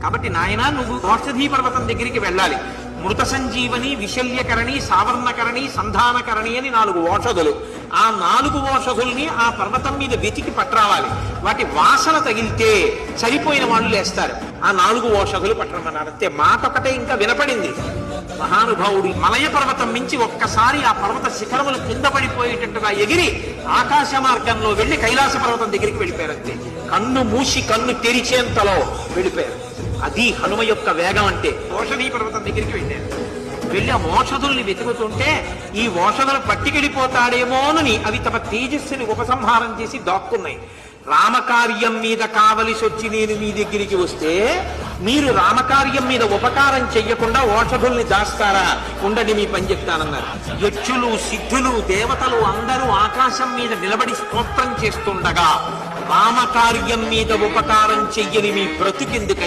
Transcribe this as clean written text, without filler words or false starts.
కాబట్టి నాయన నువ్వు ఔషధీ పర్వతం దగ్గరికి వెళ్ళాలి. మృత సంజీవని, విశల్యకరణి, సావర్ణకరణి, సంధానకరణి అని 4 ఓషధులు. ఆ 4 ఓషధుల్ని ఆ పర్వతం మీద వెతికి పట్టరావాలి. వాటి వాసన తగిలితే చనిపోయిన వాళ్ళు లేస్తారు. ఆ 4 ఓషధులు పట్టరమన్నారు. అంతే. మాట ఒకటే ఇంకా వినపడింది. మహానుభావుడు మలయ పర్వతం మించి ఒక్కసారి ఆ పర్వత శిఖరములు కింద పడిపోయేటట్టుగా ఎగిరి ఆకాశ మార్గంలో వెళ్లి కైలాస పర్వతం దగ్గరికి వెళ్ళిపోయారు. అంతే. కన్ను మూసి కన్ను తెరిచేంతలో వెళ్ళిపోయారు. అది హనుమ యొక్క వేగం అంటే. ఓషధీ పర్వతం దగ్గరికి వెళ్ళారు. వెళ్ళి ఆ ఓషధుల్ని వెతుకుతుంటే ఈ ఓషధులు పట్టికెళ్ళిపోతాడేమోనని అవి తమ తేజస్సుని ఉపసంహారం చేసి దాక్కున్నాయి. రామకార్యం మీద కావలసి వచ్చి నేను మీ దగ్గరికి వస్తే మీరు రామకార్యం మీద ఉపకారం చెయ్యకుండా ఓషధుల్ని దాస్తారా? ఉండని మీ పని చెప్తానన్నారు. యక్షులు, సిద్ధులు, దేవతలు అందరూ ఆకాశం మీద నిలబడి స్తోత్రం చేస్తుండగా రామకార్యం మీద ఉపకారం చెయ్యని మీ బ్రతుకెందుకని